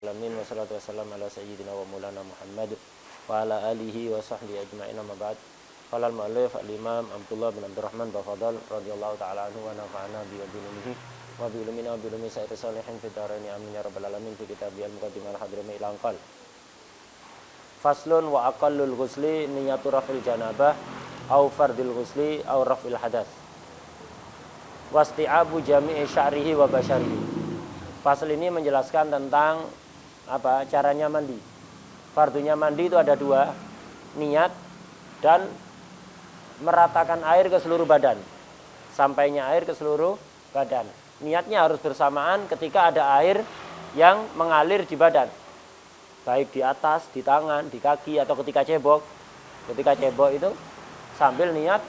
Alamin wassalatu wassalamu ala sayyidina wa maulana Muhammad wa ala alihi wa sahbihi ajma'in amma ba'd. Qala al-mu'allif al-imam Abdullah bin Abdurrahman Bafadal radhiyallahu ta'ala anhu wa nafa'ana bi ilmihi wa bi ilmina wa bi ilmi sayyidis salihin fi daraini amin ya rabbal alamin fi kitabil muqaddimah al-hadrami ila anqal. Faslun wa aqallul ghusli niyatu rafil janabah au fardil ghusli au rafil hadas. Wasti'abu jami'i sya'rihi wa basyarihi. Fasal ini menjelaskan tentang caranya mandi. Fardunya mandi itu ada dua, niat dan meratakan air ke seluruh badan. Sampainya air ke seluruh badan. Niatnya harus bersamaan ketika ada air yang mengalir di badan. Baik di atas, di tangan, di kaki atau ketika cebok. Ketika cebok itu sambil niat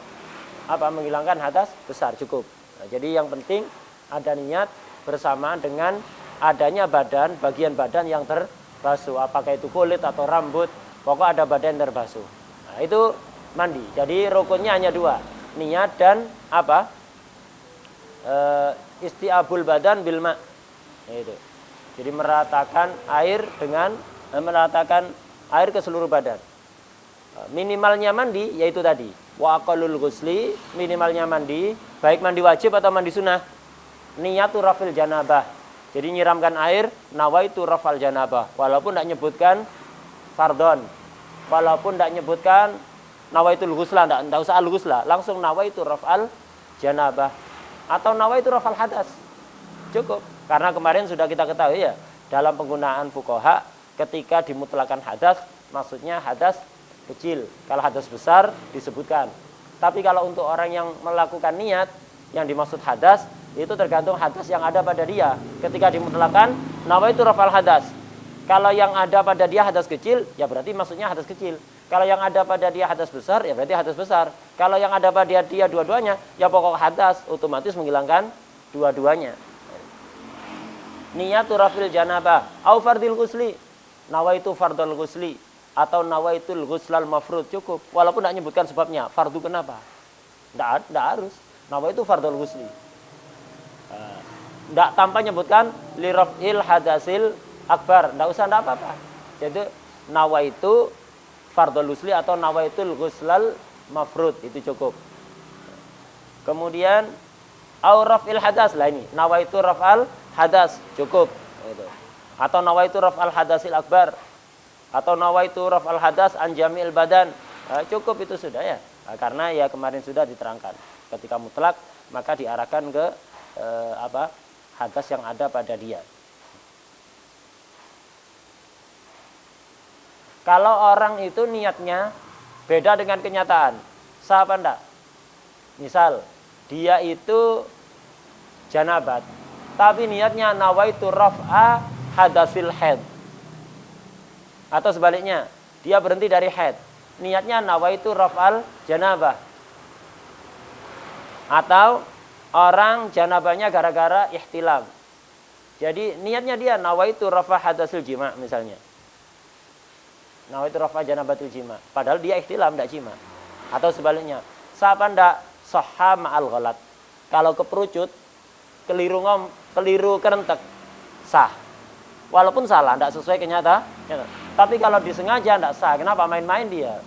menghilangkan hadas besar cukup. Nah, jadi yang penting ada niat bersamaan dengan adanya bagian badan yang terbasuh, apakah itu kulit atau rambut, pokok ada badan yang terbasuh. Nah, itu mandi. Jadi rukunnya hanya dua, niat dan isti'abul badan bil ma'. Itu. Jadi meratakan air ke seluruh badan. Minimalnya mandi yaitu tadi, wa aqallul ghusli, minimalnya mandi, baik mandi wajib atau mandi sunnah. Niyatu rafil janabah. Jadi nyiramkan air, nawaitu rafal janabah. Walaupun tidak nyebutkan fardon. Walaupun tidak nyebutkan nawaitul ghusla, tidak usah al-ghusla. Langsung nawaitu rafal janabah. Atau nawaitu rafal hadas. Cukup. Karena kemarin sudah kita ketahui ya, dalam penggunaan fuqaha, ketika dimutlakan hadas, maksudnya hadas kecil. Kalau hadas besar, disebutkan. Tapi kalau untuk orang yang melakukan niat, yang dimaksud hadas, itu tergantung hadas yang ada pada dia. Ketika dimutlakan, nawaitu rafal hadas. Kalau yang ada pada dia hadas kecil, ya berarti maksudnya hadas kecil. Kalau yang ada pada dia hadas besar, ya berarti hadas besar. Kalau yang ada pada dia dua-duanya, ya pokok hadas, otomatis menghilangkan dua-duanya. Niyatu rafil janabah au fardil ghusli. Nawaitu fardul ghusli atau nawaitul ghuslal mafrud, cukup. Walaupun tidak menyebutkan sebabnya, fardu kenapa? Tidak harus. Nawaitu fardul ghusli. Tidak tanpa menyebutkan lirafil hadasil akbar, tidak usah, tidak apa-apa. Jadi nawaitu fardul ghusli atau nawaitul ghuslal mafrud, itu cukup. Kemudian au rafil hadas, lah ini nawaitu rafal hadas, cukup itu. Atau nawaitu rafal hadasil akbar atau nawaitu rafal hadas an jamil badan, cukup itu sudah ya. Karena ya kemarin sudah diterangkan, ketika mutlak maka diarahkan ke hadas yang ada pada dia. Kalau orang itu niatnya beda dengan kenyataan, sah apa enggak? Misal dia itu janabat, tapi niatnya nawaitu raf'a hadasil haid. Atau sebaliknya, dia berhenti dari haid, niatnya nawaitu raf'al janabah. Atau orang janabahnya gara-gara ihtilam, jadi niatnya dia nawaitu rafa hadasil jima misalnya. Nawaitu rafa janabatul jima, padahal dia ihtilam, tidak jima. Atau sebaliknya, sah apa ndak? Sahha ma'al ghalat. Kalau keperucut, keliru kerentek, sah. Walaupun salah, tidak sesuai kenyataan. Tapi kalau disengaja tidak sah. Kenapa? Main-main dia.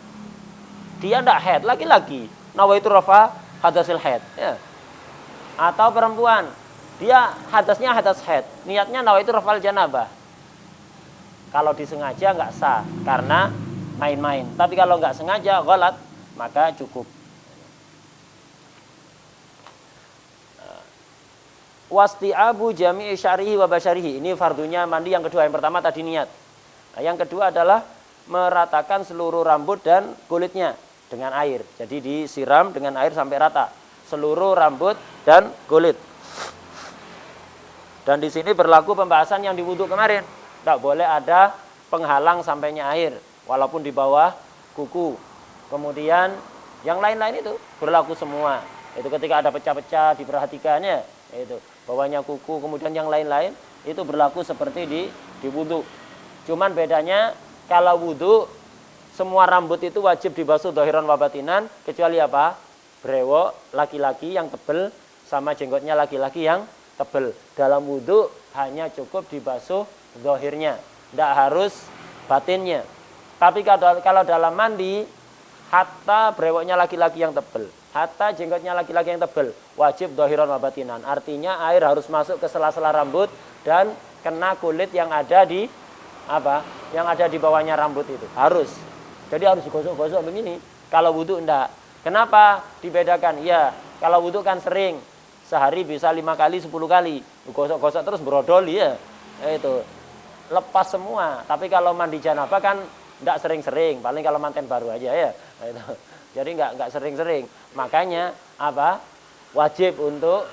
Dia tidak haid, laki-laki. Nawaitu rafa hadasil haid. Ya. Atau perempuan, dia hadasnya hadas haid, niatnya nawaitu rafal janabah. Kalau disengaja nggak sah, karena main-main. Tapi kalau nggak sengaja, ghalat, maka cukup. Wasti'abu jami'i sya'rihi wa basyarihi. Ini fardunya mandi yang kedua. Yang pertama tadi niat. Nah, yang kedua adalah meratakan seluruh rambut dan kulitnya dengan air. Jadi disiram dengan air sampai rata seluruh rambut dan kulit. Dan di sini berlaku pembahasan yang di wudu kemarin. Tidak boleh ada penghalang sampainya air, walaupun di bawah kuku. Kemudian yang lain-lain itu berlaku semua. Itu ketika ada pecah-pecah diperhatikannya. Itu bawahnya kuku, kemudian yang lain-lain itu berlaku seperti di wudu. Cuman bedanya kalau wudu semua rambut itu wajib dibasuh dhahiran wa batinan, kecuali brewok laki-laki yang tebal sama jenggotnya laki-laki yang tebal. Dalam wudu hanya cukup dibasuh zahirnya. Tidak harus batinnya. Tapi kalau dalam mandi, hatta brewoknya laki-laki yang tebal, hatta jenggotnya laki-laki yang tebal, wajib dhahiran wa batinan. Artinya air harus masuk ke sela-sela rambut dan kena kulit yang ada di yang ada di bawahnya rambut itu. Harus. Jadi harus digosok-gosok begini. Kalau wudhu enggak. Kenapa dibedakan? Ya, kalau wudhu kan sering. Sehari bisa 5 kali, 10 kali. Gosok-gosok terus brodol ya. Itu. Lepas semua. Tapi kalau mandi janabah kan enggak sering-sering. Paling kalau manten baru aja ya. Itu. Jadi enggak sering-sering. Makanya wajib untuk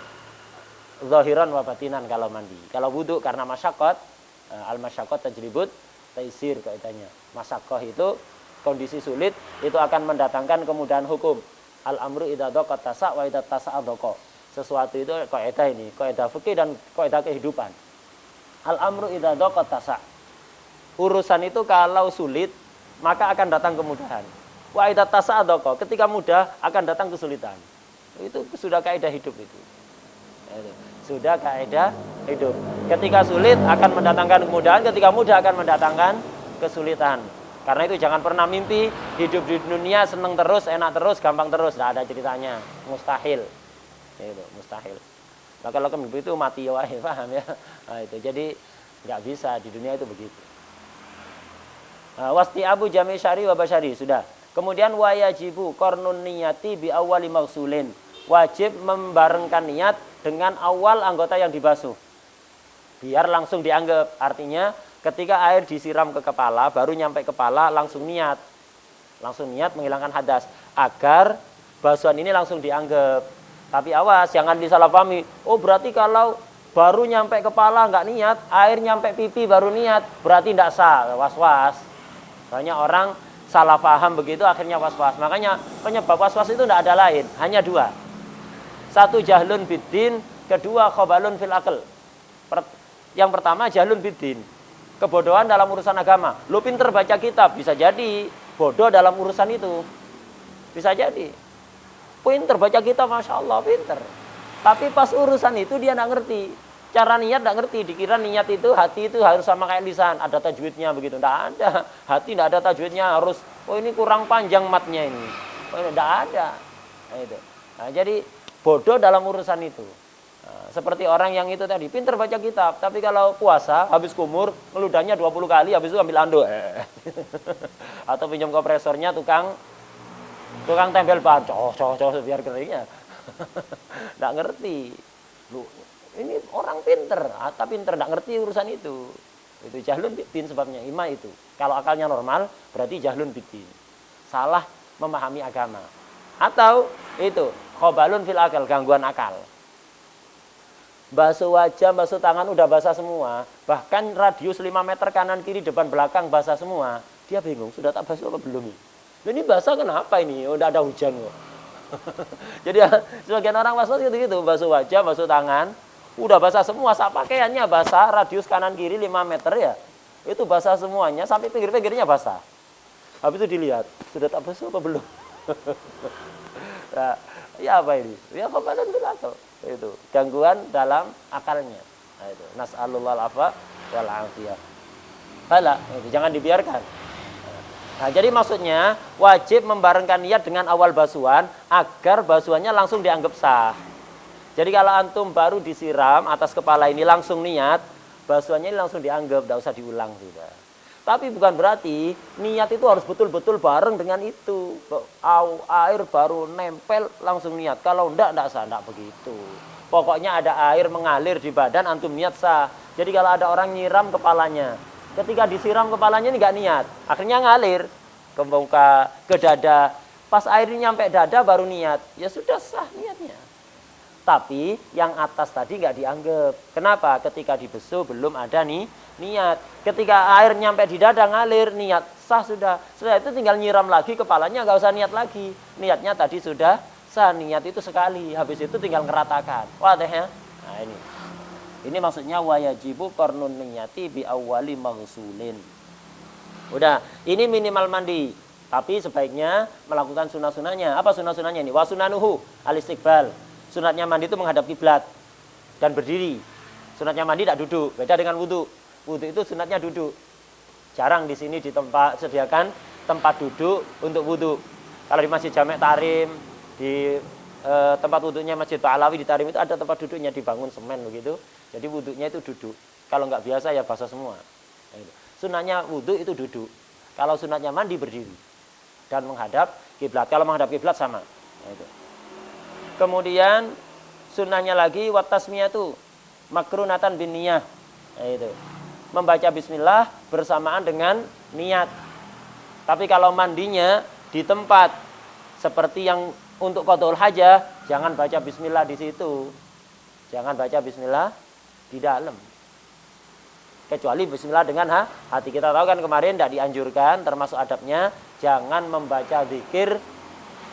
zahiran wa batinan kalau mandi. Kalau wudhu karena masyaqqat, al-masyaqqat tajribut taisir kaidahnya. Masyaqqah itu kondisi sulit itu akan mendatangkan kemudahan hukum. Al-amru idza daqat tasa' wa idza tasa'a daqa. Sesuatu itu kaidah ini, kaidah fikih dan kaidah kehidupan. Al-amru idza daqat tasa'. Urusan itu kalau sulit maka akan datang kemudahan. Wa idza tasa'a daqa. Ketika mudah akan datang kesulitan. Itu sudah kaidah hidup itu. Sudah kaidah hidup. Ketika sulit akan mendatangkan kemudahan, ketika mudah akan mendatangkan kesulitan. Karena itu jangan pernah mimpi hidup di dunia seneng terus, enak terus, gampang terus. Tidak ada ceritanya. Mustahil. Itu, mustahil. Nah, kalau mimpi itu mati ya, paham ya? Nah, itu. Jadi nggak bisa di dunia itu begitu. Wasti abu jami syari wa basyari. Sudah. Kemudian wayajibu kornun niyati bi awwali maghsulin. Wajib membarengkan niat dengan awal anggota yang dibasuh. Biar langsung dianggap. Artinya ketika air disiram ke kepala, baru nyampe kepala langsung niat. Langsung niat menghilangkan hadas. Agar basuhan ini langsung dianggap. Tapi awas, jangan disalahpahami. Oh berarti kalau baru nyampe kepala nggak niat, air nyampe pipi baru niat, berarti tidak sah. Was-was. Banyak orang salah paham begitu, akhirnya was-was. Makanya penyebab was-was itu tidak ada lain. Hanya dua. Satu jahlun biddin, kedua khobalun fil akal. Yang pertama jahlun biddin. Kebodohan dalam urusan agama. Lu pinter baca kitab, bisa jadi bodoh dalam urusan itu. Bisa jadi. Pinter baca kitab, Masya Allah, pinter. Tapi pas urusan itu dia tidak ngerti. Cara niat tidak ngerti. Dikira niat itu, hati itu harus sama kayak lisan. Ada tajwidnya begitu. Tidak ada. Hati tidak ada tajwidnya. Harus, oh ini kurang panjang matnya ini. Oh ini tidak ada. Nah, itu. Nah, jadi bodoh dalam urusan itu. Seperti orang yang itu tadi, pinter baca kitab, tapi kalau puasa, habis kumur, ngeludahnya 20 kali, habis itu ambil ando. Atau pinjam kompresornya tukang tempel ban, cowok biar keringnya. Nggak ngerti. Ini orang pinter, tapi pinter nggak ngerti urusan itu. Itu jahlun biddin sebabnya, ima itu. Kalau akalnya normal, berarti jahlun biddin. Salah memahami agama. Atau itu, khobalun fil akal, gangguan akal. Basuh wajah, basuh tangan udah basah semua. Bahkan radius 5 meter kanan kiri depan belakang basah semua. Dia bingung, sudah tak basuh apa belum? Ini basah kenapa ini? Udah ada hujan kok. Jadi sebagian orang was-was gitu-gitu, basuh wajah, basuh tangan, udah basah semua, sak pakaiannya basah, radius kanan kiri 5 meter ya. Itu basah semuanya, sampai pinggir-pinggirnya basah. Habis itu dilihat, sudah tak basuh apa belum? Nah, ya apa ini? Ya kebadan belakang. Itu gangguan dalam akalnya. Nah, itu nas'alullah al-afa wal afiyah. Bala, itu jangan dibiarkan. Nah, jadi maksudnya wajib membarengkan niat dengan awal basuhan agar basuhannya langsung dianggap sah. Jadi kalau antum baru disiram atas kepala ini langsung niat, basuhannya ini langsung dianggap, tidak usah diulang sudah. Tapi bukan berarti niat itu harus betul-betul bareng dengan itu. Air baru nempel langsung niat. Kalau enggak sah, enggak begitu. Pokoknya ada air mengalir di badan, antum niat sah. Jadi kalau ada orang nyiram kepalanya, ketika disiram kepalanya ini enggak niat. Akhirnya ngalir ke muka, ke dada. Pas airnya nyampe dada baru niat. Ya sudah sah niatnya. Tapi yang atas tadi enggak dianggap. Kenapa? Ketika dibesuh belum ada nih niat. Ketika air nyampe di dada ngalir, niat sah sudah. Setelah itu tinggal nyiram lagi kepalanya, nggak usah niat lagi. Niatnya tadi sudah sah, niat itu sekali. Habis itu tinggal ngeratakan. Wah deh ya. Nah ini maksudnya wayajibu qarnun niyati bi awwali maghsulin. Udah, ini minimal mandi. Tapi sebaiknya melakukan sunah-sunahnya. Apa sunah-sunahnya ini? Wa sunanuhu al-istiqbal. Sunatnya mandi itu menghadap kiblat dan berdiri. Sunatnya mandi tidak duduk, beda dengan wudu. Wudu itu sunatnya duduk. Jarang di sini sediakan tempat duduk untuk wudhu. Kalau di Masjid Jami' Tarim, di tempat wudhunya Masjid Ba'alawi di Tarim itu ada tempat duduknya, dibangun semen begitu. Jadi wudhunya itu duduk. Kalau nggak biasa ya basah semua. Sunahnya wudhu itu duduk. Kalau sunatnya mandi berdiri dan menghadap kiblat. Kalau menghadap kiblat sama. Kemudian sunahnya lagi watasmiyatu makrunatan bin niyah. Itu. Membaca bismillah bersamaan dengan niat. Tapi kalau mandinya di tempat seperti yang untuk qadhul hajah, jangan baca bismillah di situ. Jangan baca bismillah di dalam. Kecuali bismillah dengan hati. Kita tahu kan kemarin tidak dianjurkan, termasuk adabnya jangan membaca zikir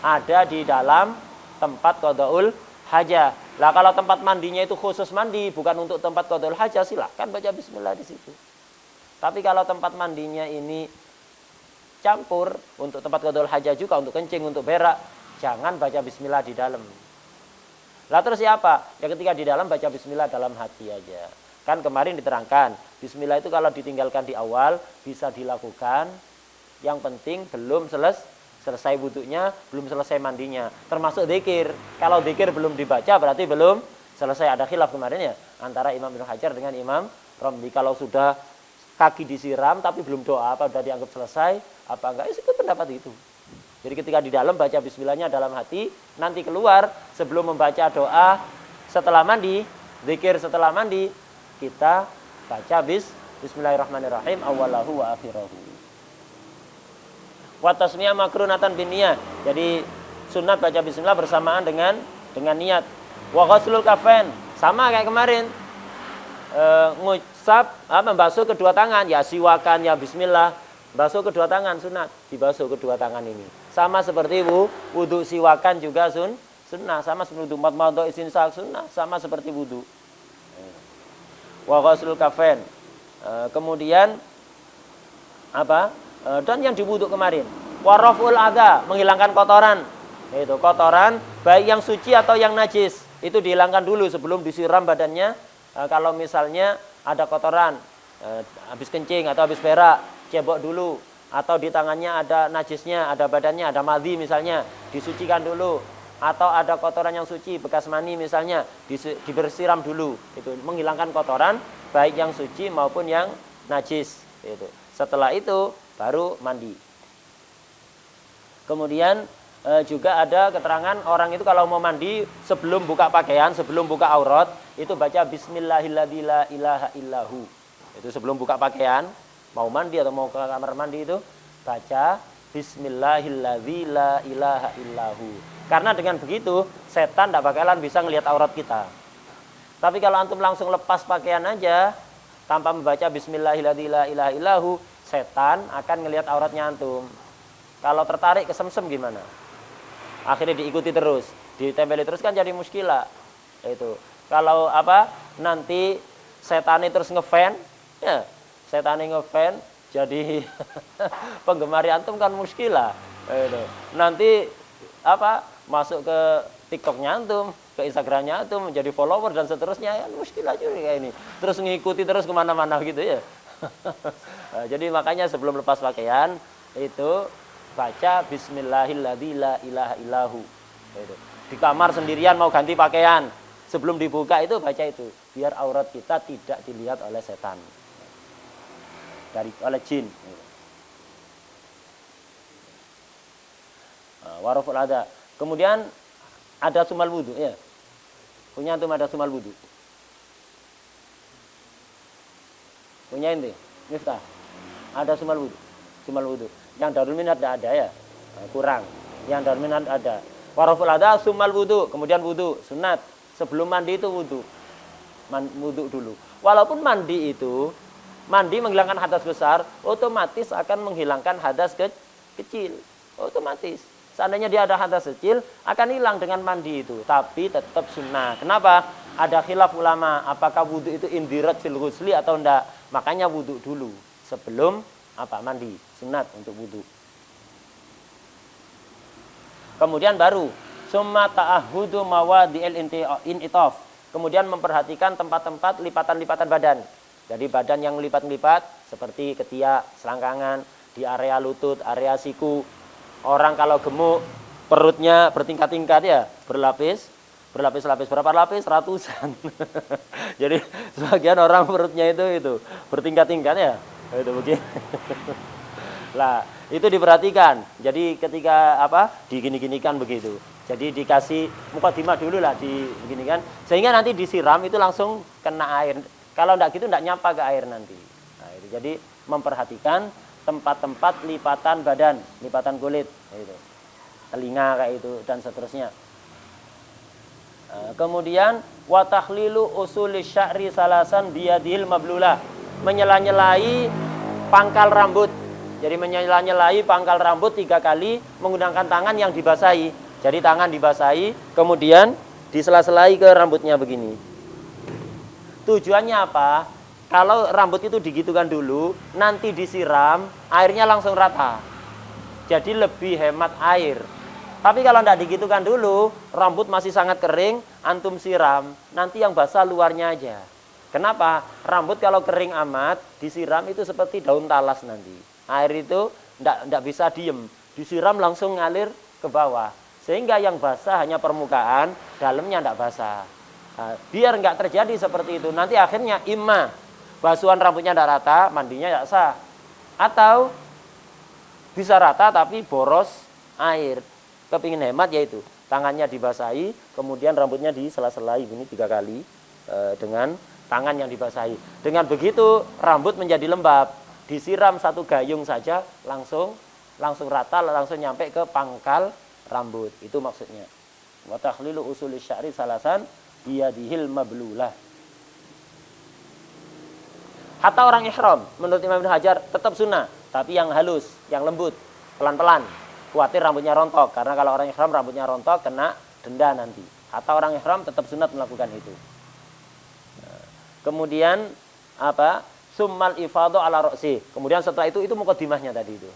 ada di dalam tempat qadhul hajah. Lah kalau tempat mandinya itu khusus mandi, bukan untuk tempat qadhul hajah, silahkan baca bismillah di situ. Tapi kalau tempat mandinya ini campur, untuk tempat qadhul hajah juga, untuk kencing, untuk berak, jangan baca bismillah di dalam. Lah terus siapa? Ya ketika di dalam baca bismillah dalam hati aja. Kan kemarin diterangkan, bismillah itu kalau ditinggalkan di awal bisa dilakukan. Yang penting belum selesai wudhunya, belum selesai mandinya. Termasuk zikir. Kalau zikir belum dibaca berarti belum selesai. Ada khilaf kemarin ya antara Imam Ibnu Hajar dengan Imam Romli. Kalau sudah kaki disiram tapi belum doa, apa sudah dianggap selesai? Apa enggak? Itu pendapat itu. Jadi ketika di dalam baca bismillahnya dalam hati, nanti keluar sebelum membaca doa setelah mandi, zikir setelah mandi, kita baca bismillahirrahmanirrahim awalahu wa akhirahu. Wa tasmiyah makrunatan bin niyah. Jadi sunat baca bismillah bersamaan dengan niat. Wa ghuslul kafain, sama kayak kemarin. Ngusap, membasuh kedua tangan, ya siwakan, ya bismillah. Basuh kedua tangan sunat, dibasuh kedua tangan ini. Sama seperti wudu siwakan juga sunnah, sama seperti wudu madmadah istinsaq sunnah, sama seperti wudu. Wa ghuslul kafain. Kemudian apa? Dan yang diwudhu kemarin, waraful adha, menghilangkan kotoran. Itu kotoran baik yang suci atau yang najis, itu dihilangkan dulu sebelum disiram badannya. Kalau misalnya ada kotoran habis kencing atau habis berak, cebok dulu. Atau di tangannya ada najisnya, ada badannya, ada madhi misalnya, disucikan dulu. Atau ada kotoran yang suci, bekas mani misalnya, dibersiram dulu. Itu menghilangkan kotoran baik yang suci maupun yang najis. Itu. Setelah itu baru mandi. Kemudian juga ada keterangan orang itu kalau mau mandi sebelum buka pakaian, sebelum buka aurat, itu baca bismillahilladzi la ilaha illahu. Itu sebelum buka pakaian, mau mandi atau mau ke kamar mandi itu baca bismillahilladzi la ilaha illahu. Karena dengan begitu setan tidak bakalan bisa ngelihat aurat kita. Tapi kalau antum langsung lepas pakaian aja tanpa membaca bismillahilladzi la ilaha illahu, setan akan ngelihat auratnya antum. Kalau tertarik kesemsem gimana? Akhirnya diikuti terus, ditempeli terus kan jadi muskilah. Itu. Kalau nanti setan terus ngefan, ya setan ngefan jadi penggemar antum kan muskilah. Itu. Nanti masuk ke TikToknya antum, ke Instagramnya antum, menjadi follower dan seterusnya, ya muskilah juga kayak ini. Terus ngikuti terus kemana-mana gitu ya. Nah, jadi makanya sebelum lepas pakaian itu baca bismillahilladzi la ilaha illahu. Itu. Di kamar sendirian mau ganti pakaian, sebelum dibuka itu baca itu, biar aurat kita tidak dilihat oleh setan. Oleh jin. Waraful ada. Kemudian ada sumal wudu ya. Punya antum ada sumal wudu? Punya ini, Miftah. Ada sumal wudu. Yang darul minat tidak ada ya, kurang. Yang darul minat ada. Waraful ada sumal wudu, kemudian wudu sunat. Sebelum mandi itu wudu dulu. Walaupun mandi menghilangkan hadas besar, otomatis akan menghilangkan hadas kecil. Otomatis. Seandainya dia ada hadas kecil, akan hilang dengan mandi itu. Tapi tetap sunnah. Kenapa? Ada khilaf ulama, apakah wudu itu indirat fil ghusli atau enggak. Makanya wudu dulu sebelum mandi. Sunat untuk wudu. Kemudian baru summa ta'ahudu mawadi'il in'itaf. Kemudian memperhatikan tempat-tempat lipatan-lipatan badan. Jadi badan yang lipat-lipat seperti ketiak, selangkangan, di area lutut, area siku. Orang kalau gemuk, perutnya bertingkat-tingkat ya, berlapis-lapis. Berapa lapis? Ratusan. Jadi sebagian orang perutnya itu bertingkat-tingkat ya, itu begini. Lah, itu diperhatikan. Jadi ketika digini-ginikan begitu. Jadi dikasih mukadimah dulu lah diginikan, sehingga nanti disiram itu langsung kena air. Kalau enggak gitu enggak nyapa ke air nanti. Nah, itu jadi memperhatikan tempat-tempat lipatan badan, lipatan kulit, gitu. Telinga kayak itu dan seterusnya. Kemudian wa takhlilu usuli sya'ri salasan biyadil mablulah, menyela-nyelai pangkal rambut. Jadi menyela-nyelai pangkal rambut 3 kali menggunakan tangan yang dibasahi. Jadi tangan dibasahi, kemudian disela-selai ke rambutnya begini. Tujuannya apa? Kalau rambut itu digitukan dulu, nanti disiram, airnya langsung rata. Jadi lebih hemat air. Tapi kalau tidak digitukan dulu, rambut masih sangat kering, antum siram, nanti yang basah luarnya aja. Kenapa? Rambut kalau kering amat, disiram itu seperti daun talas nanti. Air itu tidak bisa diem, disiram langsung ngalir ke bawah. Sehingga yang basah hanya permukaan, dalamnya tidak basah. Nah, biar nggak terjadi seperti itu, nanti akhirnya imma basuhan rambutnya tidak rata, mandinya tidak sah. Atau bisa rata tapi boros air. Kepingin hemat yaitu tangannya dibasahi, kemudian rambutnya disela-selai ini 3 kali dengan tangan yang dibasahi. Dengan begitu rambut menjadi lembab, disiram 1 gayung saja langsung rata, langsung nyampe ke pangkal rambut. Itu maksudnya. Wa takhlilu usuli sya'ri salasan biyadihil mablulah. Hatta orang ihram menurut Imam Ibnu Hajar tetap sunnah, tapi yang halus, yang lembut, pelan-pelan. Khawatir rambutnya rontok, karena kalau orang ihram rambutnya rontok kena denda nanti. Hatta orang ihram tetap sunat melakukan itu. Kemudian summal ifadhu ala ra'si. Kemudian setelah itu mukadimahnya tadi itu.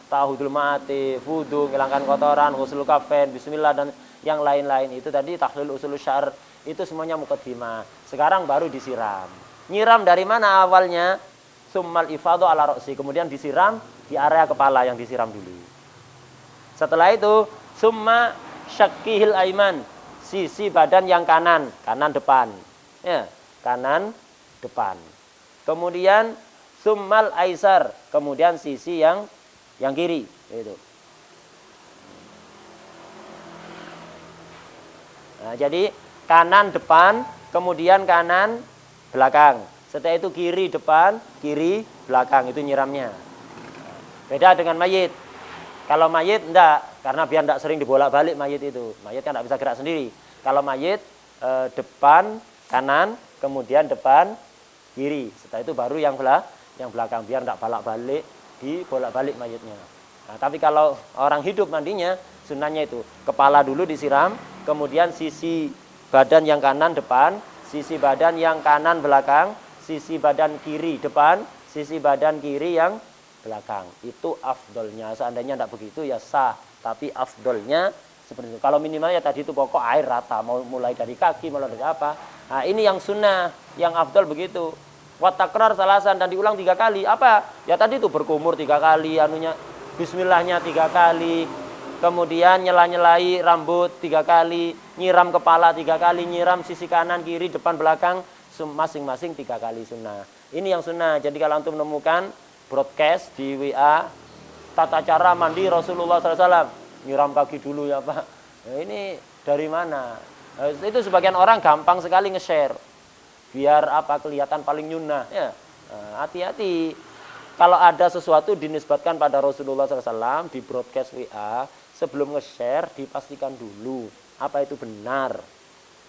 Tahudul ma'ati, wudu, hilangkan kotoran, ghusl kafain, bismillah dan yang lain-lain itu tadi takhlil usul syar, itu semuanya mukadimah. Sekarang baru disiram. Nyiram dari mana awalnya? Summal ifadhu ala ra'si. Kemudian disiram di area kepala yang disiram dulu. Setelah itu summa syakkihil aiman, sisi badan yang kanan depan. Ya, kanan depan. Kemudian summal aisar, kemudian sisi yang kiri, itu. Nah, jadi kanan depan, kemudian kanan belakang. Setelah itu kiri depan, kiri belakang, itu nyiramnya. Beda dengan mayit. Kalau mayit enggak, karena biar enggak sering dibolak-balik mayit itu. Mayit kan enggak bisa gerak sendiri. Kalau mayit depan kanan, kemudian depan kiri. Setelah itu baru yang belakang, biar enggak bolak-balik, dibolak-balik mayitnya. Nah, tapi kalau orang hidup mandinya, sunnahnya itu kepala dulu disiram, kemudian sisi badan yang kanan depan, sisi badan yang kanan belakang, sisi badan kiri depan, sisi badan kiri yang belakang. Itu afdolnya. Seandainya tidak begitu ya sah, tapi afdolnya seperti itu. Kalau minimalnya tadi itu pokok air rata, mau mulai dari kaki, mulai dari apa. Nah, ini yang sunnah, yang afdol begitu. Wa takrar salasan, dan diulang 3 kali. Apa? Ya tadi itu berkumur 3 kali, bismillahnya 3 kali, kemudian nyela-nyelai rambut 3 kali, nyiram kepala 3 kali, nyiram sisi kanan, kiri, depan, belakang, masing-masing 3 kali sunnah. Ini yang sunnah. Jadi kalau antum menemukan broadcast di WA tata cara mandi Rasulullah SAW, nyiram kaki dulu ya Pak. Nah, ini dari mana? Nah, itu sebagian orang gampang sekali nge-share biar kelihatan paling nyunnah ya. Nah, hati-hati kalau ada sesuatu dinisbatkan pada Rasulullah SAW di broadcast WA, sebelum nge-share dipastikan dulu apa itu benar.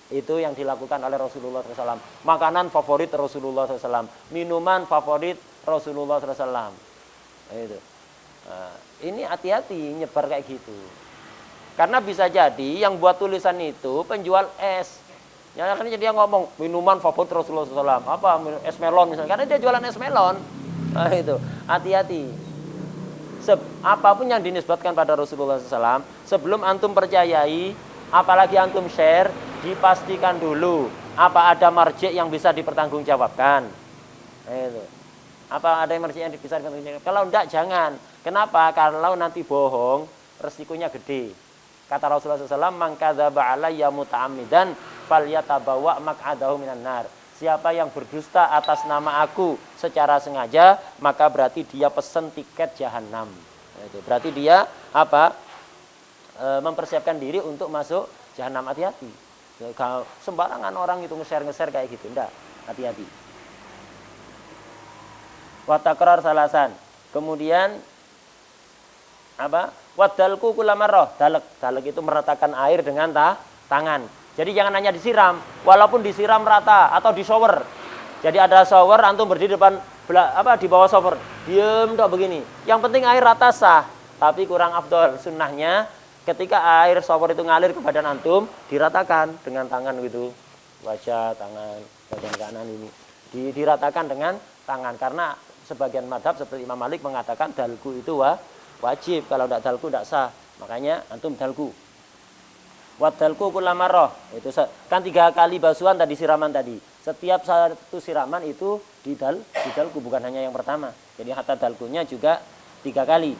Itu yang dilakukan oleh Rasulullah SAW. Makanan favorit Rasulullah SAW, minuman favorit Rasulullah SAW. Itu. Nah, ini hati-hati nyebar kayak gitu. Karena bisa jadi yang buat tulisan itu penjual es. Ya kan jadi dia ngomong minuman favorit Rasulullah SAW, es melon misalnya. Karena dia jualan es melon. Nah, itu hati-hati. Apapun yang dinisbatkan pada Rasulullah SAW, sebelum antum percayai, apalagi antum share, dipastikan dulu apa ada marji yang bisa dipertanggungjawabkan. Nah, itu. Apa ada emergensi yang bisa dikontak? Kalau enggak jangan. Kenapa? Kalau nanti bohong, resikonya gede. Kata Rasulullah SAW, "Man kadzaba alayya muta'ammidan falyatabawa maq'adahu minan nar." Siapa yang berdusta atas nama aku secara sengaja, maka berarti dia pesen tiket jahanam. Itu berarti dia apa? Mempersiapkan diri untuk masuk jahanam. Hati-hati. Kalau sembarangan orang itu nge-share kayak gitu, enggak. Hati-hati. Wa takrar salasan. Kemudian apa? Wadalku kulamarroh. Dalek itu meratakan air dengan tangan. Jadi jangan hanya disiram, walaupun disiram rata atau di shower. Jadi ada shower, antum berdiri depan di bawah shower, diem dok begini. Yang penting air rata sah, tapi kurang afdol. Sunnahnya ketika air shower itu ngalir ke badan antum, diratakan dengan tangan gitu, wajah, tangan, bagian kanan ini, diratakan dengan tangan. Karena sebagian madhab seperti Imam Malik mengatakan dalku itu wajib, kalau tidak dalku tidak sah. Makanya antum dalku. Wadalku kulamarroh, itu kan 3 kali basuhan tadi, siraman tadi. Setiap satu siraman itu didalku, bukan hanya yang pertama. Jadi hatta dalkunya juga 3 kali.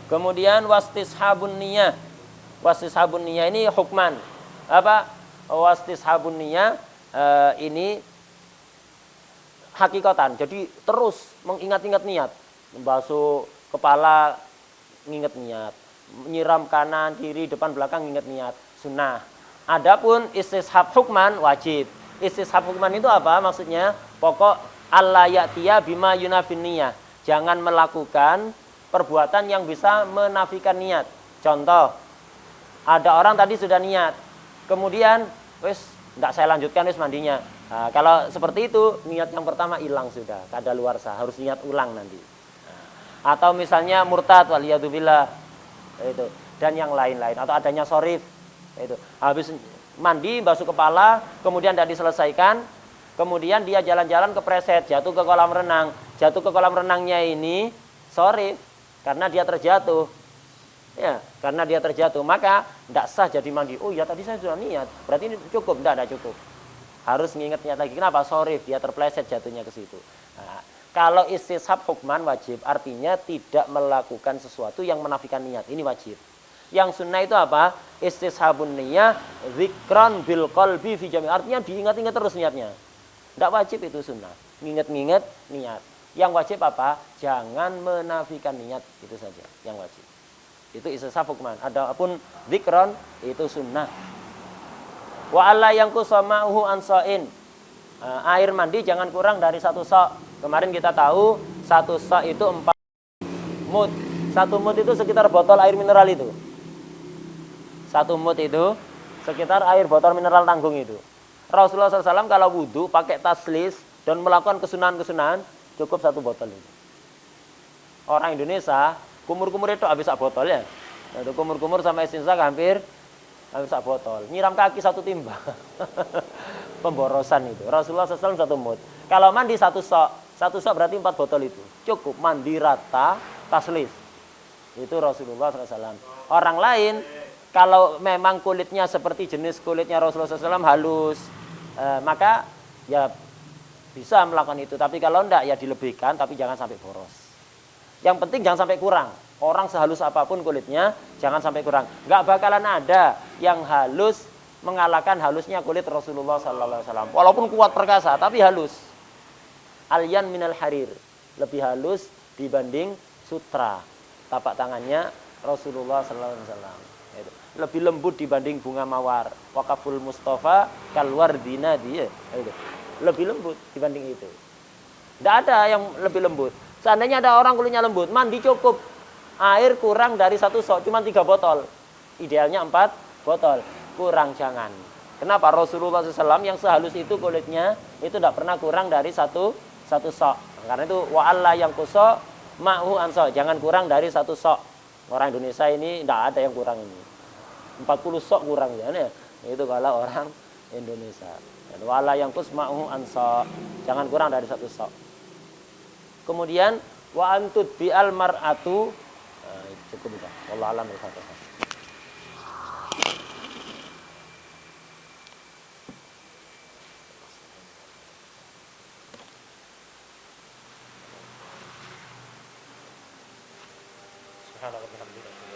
Kemudian wastishabun niyah. Wastishabun niyah ini hukman. Apa? Wastishabun niyah ini hakikatan. Jadi terus mengingat-ingat niat. Membasuh kepala, nginget niat, nyiram kanan, kiri, depan, belakang, nginget niat, sunnah. Adapun istishab hukman wajib. Istishab hukman itu apa? Maksudnya pokok alla ya'tiya bima yunafin niyah. Jangan melakukan perbuatan yang bisa menafikan niat. Contoh, ada orang tadi sudah niat, kemudian wis enggak saya lanjutkan wis mandinya. Nah, kalau seperti itu niat yang pertama hilang sudah, kadaluarsa, harus niat ulang nanti. Atau misalnya murtad waliyadzubillah itu, dan yang lain-lain, atau adanya sorif itu, habis mandi basuh kepala kemudian tidak diselesaikan, kemudian dia jalan-jalan kepleset jatuh ke kolam renang. Jatuh ke kolam renangnya ini sorif karena dia terjatuh, ya, karena dia terjatuh, maka tidak sah jadi mandi. Oh ya tadi saya sudah niat, berarti ini cukup? Tidak cukup, harus nginget niat lagi. Kenapa? Sorif, dia terpleset jatuhnya ke situ. Nah, kalau istishab hukman wajib, artinya tidak melakukan sesuatu yang menafikan niat. Ini wajib. Yang sunnah itu apa? Istishabun niyah zikran bil qalbi fi jami'. Artinya diingat-ingat terus niatnya. Tidak wajib itu sunnah. Nginget-nginget niat. Yang wajib apa? Jangan menafikan niat. Itu saja yang wajib. Itu istishab hukman. Adapun zikran itu sunnah. Wa alla yanqusa ma'uhu ansa'in. Air mandi jangan kurang dari 1 sok. Kemarin kita tahu 1 sok itu 4 mud. 1 mud itu sekitar botol air mineral itu. 1 mud itu sekitar air botol mineral tanggung itu. Rasulullah SAW kalau wudhu pakai taslis dan melakukan kesunahan-kesunahan cukup 1 botol itu. Orang Indonesia kumur-kumur itu habis 1 botol ya. Nah, itu kumur-kumur sama istinsak hampir 1 botol. Nyiram kaki 1 timba. Pemborosan itu. Rasulullah SAW 1 mud. Kalau mandi 1 sok. 1 sok berarti 4 botol itu. Cukup mandi rata, taslis. Itu Rasulullah SAW. Orang lain, kalau memang kulitnya seperti jenis kulitnya Rasulullah SAW halus, maka ya bisa melakukan itu. Tapi kalau enggak ya dilebihkan, tapi jangan sampai boros. Yang penting jangan sampai kurang. Orang sehalus apapun kulitnya, jangan sampai kurang. Enggak bakalan ada yang halus mengalahkan halusnya kulit Rasulullah SAW. Walaupun kuat perkasa, tapi halus. Alyan minal harir, lebih halus dibanding sutra. Tapak tangannya Rasulullah SAW. Lebih lembut dibanding bunga mawar. Wakaful Mustafa kalwardina dia. Lebih lembut dibanding itu. Tidak ada yang lebih lembut. Seandainya ada orang kulitnya lembut, mandi cukup. Air kurang dari 1 sok, cuma 3 botol. Idealnya 4 botol. Kurang jangan. Kenapa? Rasulullah SAW yang sehalus itu kulitnya, itu tidak pernah kurang dari satu sok. Karena itu wa'alla yang kuso ma'hu anso. Jangan kurang dari 1 sok. Orang Indonesia ini tidak ada yang kurang ini. 40 sok kurang ya. Itu kalau orang Indonesia. Wa'alla yang kus ma'hu anso. Jangan kurang dari 1 sok. Kemudian wa antud bi'al mar'atu. Cukup sudah. Wallahu a'lam bishawab. Subhanallah wa bihamdika.